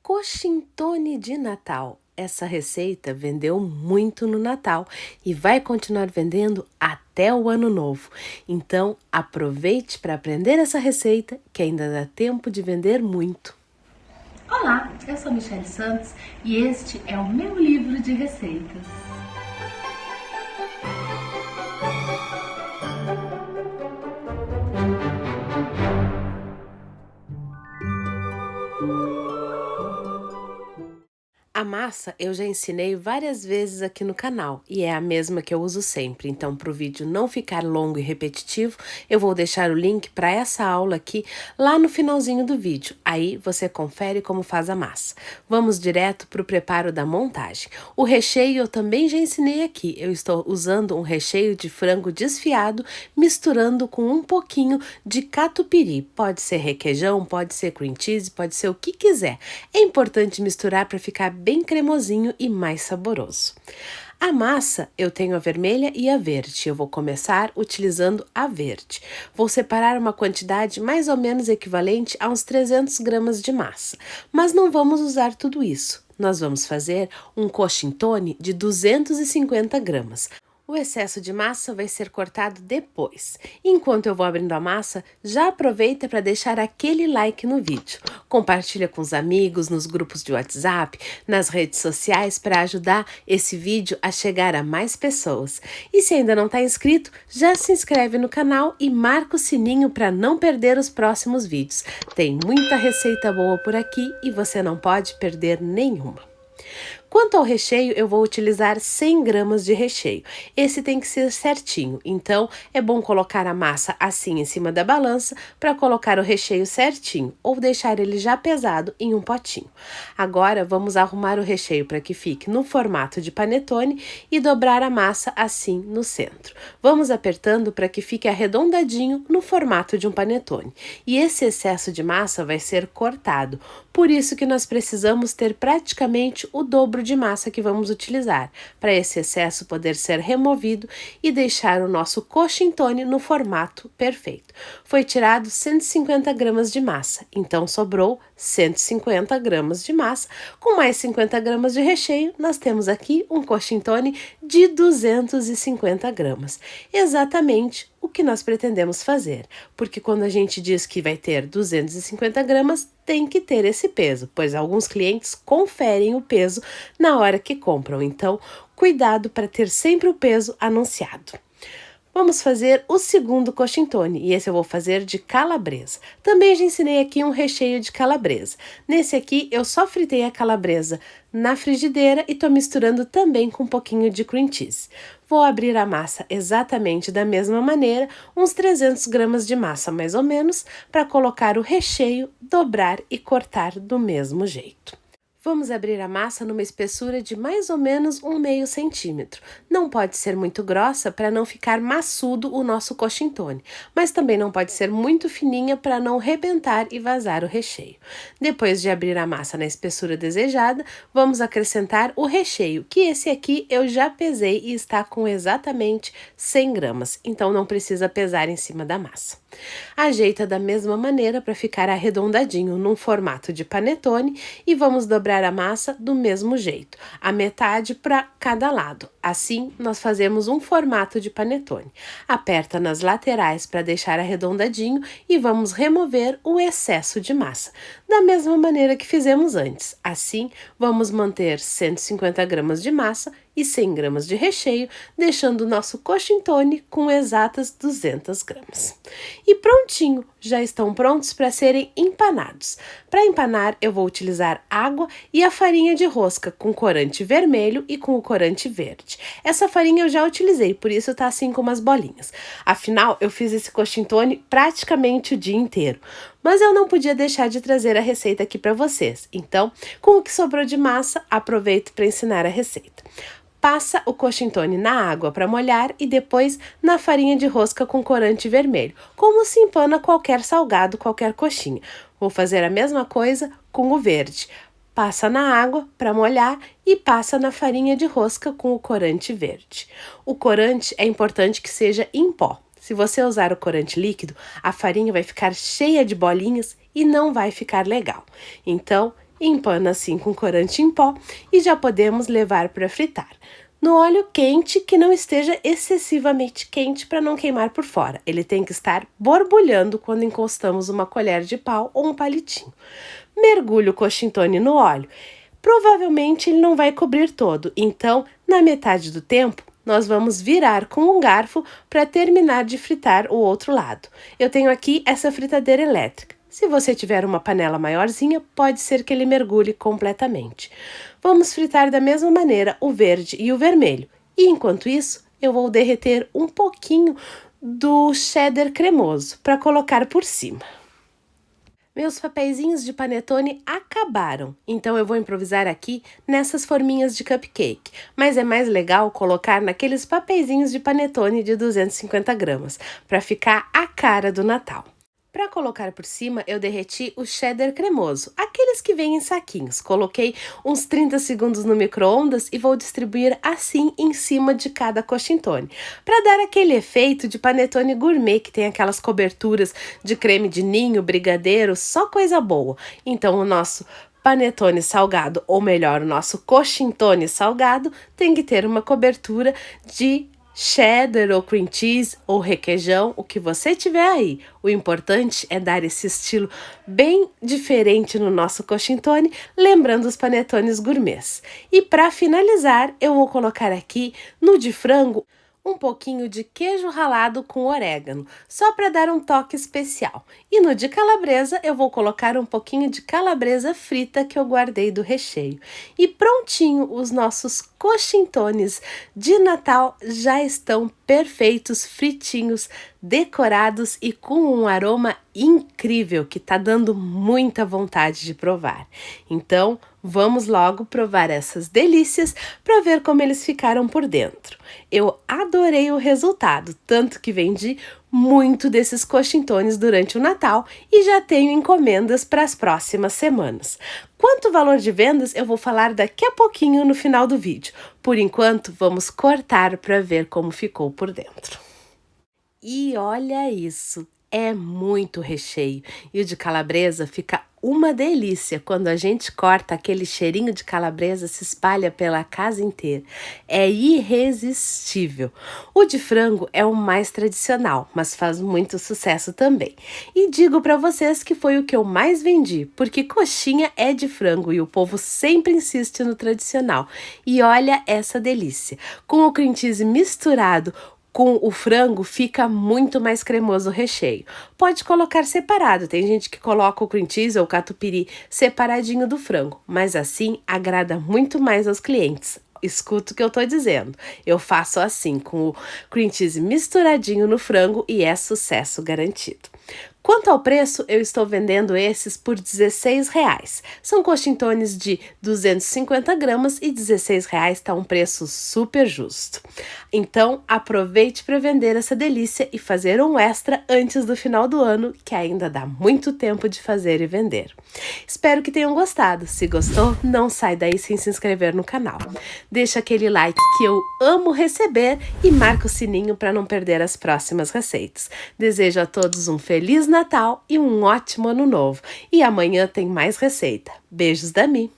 Coxintone de Natal. Essa receita vendeu muito no Natal e vai continuar vendendo até o Ano Novo. Então, aproveite para aprender essa receita que ainda dá tempo de vender muito. Olá, eu sou Michele Santos e este é o meu livro de receitas. A massa eu já ensinei várias vezes aqui no canal e é a mesma que eu uso sempre. Então, para o vídeo não ficar longo e repetitivo, eu vou deixar o link para essa aula aqui lá no finalzinho do vídeo. Aí você confere como faz a massa. Vamos direto para o preparo da montagem. O recheio eu também já ensinei aqui. Eu estou usando um recheio de frango desfiado, misturando com um pouquinho de catupiry. Pode ser requeijão, pode ser cream cheese, pode ser o que quiser. É importante misturar para ficar bem cremosinho e mais saboroso. A massa, eu tenho a vermelha e a verde. Eu vou começar utilizando a verde. Vou separar uma quantidade mais ou menos equivalente a uns 300 gramas de massa. Mas não vamos usar tudo isso. Nós vamos fazer um coxintone de 250 gramas. O excesso de massa vai ser cortado depois. Enquanto eu vou abrindo a massa, já aproveita para deixar aquele like no vídeo. Compartilha com os amigos, nos grupos de WhatsApp, nas redes sociais para ajudar esse vídeo a chegar a mais pessoas. E se ainda não está inscrito, já se inscreve no canal e marca o sininho para não perder os próximos vídeos. Tem muita receita boa por aqui e você não pode perder nenhuma. Quanto ao recheio, eu vou utilizar 100 gramas de recheio. Esse tem que ser certinho, então é bom colocar a massa assim em cima da balança para colocar o recheio certinho ou deixar ele já pesado em um potinho. Agora vamos arrumar o recheio para que fique no formato de panetone e dobrar a massa assim no centro. Vamos apertando para que fique arredondadinho no formato de um panetone. E esse excesso de massa vai ser cortado, por isso que nós precisamos ter praticamente o dobro de massa que vamos utilizar, para esse excesso poder ser removido e deixar o nosso coxintone no formato perfeito. Foi tirado 150 gramas de massa, então sobrou 150 gramas de massa, com mais 50 gramas de recheio, nós temos aqui um coxintone de 250 gramas, exatamente o que nós pretendemos fazer, porque quando a gente diz que vai ter 250 gramas, tem que ter esse peso, pois alguns clientes conferem o peso na hora que compram, então cuidado para ter sempre o peso anunciado. Vamos fazer o segundo coxintone, e esse eu vou fazer de calabresa. Também já ensinei aqui um recheio de calabresa. Nesse aqui, eu só fritei a calabresa na frigideira e estou misturando também com um pouquinho de cream cheese. Vou abrir a massa exatamente da mesma maneira, uns 300 gramas de massa mais ou menos, para colocar o recheio, dobrar e cortar do mesmo jeito. Vamos abrir a massa numa espessura de mais ou menos 1/2 centímetro. Não pode ser muito grossa para não ficar maçudo o nosso coxintone, mas também não pode ser muito fininha para não rebentar e vazar o recheio. Depois de abrir a massa na espessura desejada, vamos acrescentar o recheio, que esse aqui eu já pesei e está com exatamente 100 gramas, então não precisa pesar em cima da massa. Ajeita da mesma maneira para ficar arredondadinho num formato de panetone e vamos dobrar a massa do mesmo jeito, a metade para cada lado. Assim, nós fazemos um formato de panetone. Aperta nas laterais para deixar arredondadinho e vamos remover o excesso de massa, da mesma maneira que fizemos antes. Assim, vamos manter 150 gramas de massa e 100 gramas de recheio, deixando o nosso coxintone com exatas 200 gramas. E prontinho, já estão prontos para serem empanados. Para empanar, eu vou utilizar água e a farinha de rosca com corante vermelho e com o corante verde. Essa farinha eu já utilizei, por isso tá assim com umas bolinhas. Afinal, eu fiz esse coxintone praticamente o dia inteiro. Mas eu não podia deixar de trazer a receita aqui para vocês. Então, com o que sobrou de massa, aproveito para ensinar a receita. Passa o coxintone na água para molhar e depois na farinha de rosca com corante vermelho, como se empana qualquer salgado, qualquer coxinha. Vou fazer a mesma coisa com o verde. Passa na água para molhar e passa na farinha de rosca com o corante verde. O corante é importante que seja em pó. Se você usar o corante líquido, a farinha vai ficar cheia de bolinhas e não vai ficar legal. Então, Empana assim com corante em pó e já podemos levar para fritar. No óleo quente, que não esteja excessivamente quente para não queimar por fora. Ele tem que estar borbulhando quando encostamos uma colher de pau ou um palitinho. Mergulhe o coxintone no óleo. Provavelmente ele não vai cobrir todo, então, na metade do tempo, nós vamos virar com um garfo para terminar de fritar o outro lado. Eu tenho aqui essa fritadeira elétrica. Se você tiver uma panela maiorzinha, pode ser que ele mergulhe completamente. Vamos fritar da mesma maneira o verde e o vermelho. E enquanto isso, eu vou derreter um pouquinho do cheddar cremoso para colocar por cima. Meus papeizinhos de panetone acabaram, então eu vou improvisar aqui nessas forminhas de cupcake, mas é mais legal colocar naqueles papeizinhos de panetone de 250 gramas, para ficar a cara do Natal. Para colocar por cima, eu derreti o cheddar cremoso, aqueles que vêm em saquinhos. Coloquei uns 30 segundos no micro-ondas e vou distribuir assim em cima de cada coxintone, para dar aquele efeito de panetone gourmet que tem aquelas coberturas de creme de ninho, brigadeiro, só coisa boa. Então o nosso panetone salgado, ou melhor, o nosso coxintone salgado, tem que ter uma cobertura de cheddar ou cream cheese ou requeijão, o que você tiver aí. O importante é dar esse estilo bem diferente no nosso coxintone, lembrando os panetones gourmets. E para finalizar, eu vou colocar aqui no de frango um pouquinho de queijo ralado com orégano, só para dar um toque especial. E no de calabresa, eu vou colocar um pouquinho de calabresa frita que eu guardei do recheio. E prontinho, os nossos coxintones de Natal já estão perfeitos, fritinhos, decorados e com um aroma incrível que tá dando muita vontade de provar. Então, vamos logo provar essas delícias para ver como eles ficaram por dentro. Eu adorei o resultado, tanto que vendi muito desses coxintones durante o Natal e já tenho encomendas para as próximas semanas. Quanto valor de vendas eu vou falar daqui a pouquinho no final do vídeo. Por enquanto, vamos cortar para ver como ficou por dentro. E olha isso, é muito recheio. E o de calabresa fica uma delícia. Quando a gente corta, aquele cheirinho de calabresa se espalha pela casa inteira. É irresistível. O de frango é o mais tradicional, mas faz muito sucesso também. E digo para vocês que foi o que eu mais vendi, porque coxinha é de frango e o povo sempre insiste no tradicional. E olha essa delícia. Com o cream cheese misturado com o frango, fica muito mais cremoso o recheio. Pode colocar separado, tem gente que coloca o cream cheese ou o catupiry separadinho do frango, mas assim agrada muito mais aos clientes. Escuta o que eu tô dizendo. Eu faço assim, com o cream cheese misturadinho no frango e é sucesso garantido. Quanto ao preço, eu estou vendendo esses por R$16. São coxintones de 250 gramas e R$16 está um preço super justo. Então, aproveite para vender essa delícia e fazer um extra antes do final do ano, que ainda dá muito tempo de fazer e vender. Espero que tenham gostado. Se gostou, não sai daí sem se inscrever no canal. Deixa aquele like que eu amo receber e marca o sininho para não perder as próximas receitas. Desejo a todos um Feliz Natal e um ótimo Ano Novo. E amanhã tem mais receita. Beijos da Mi!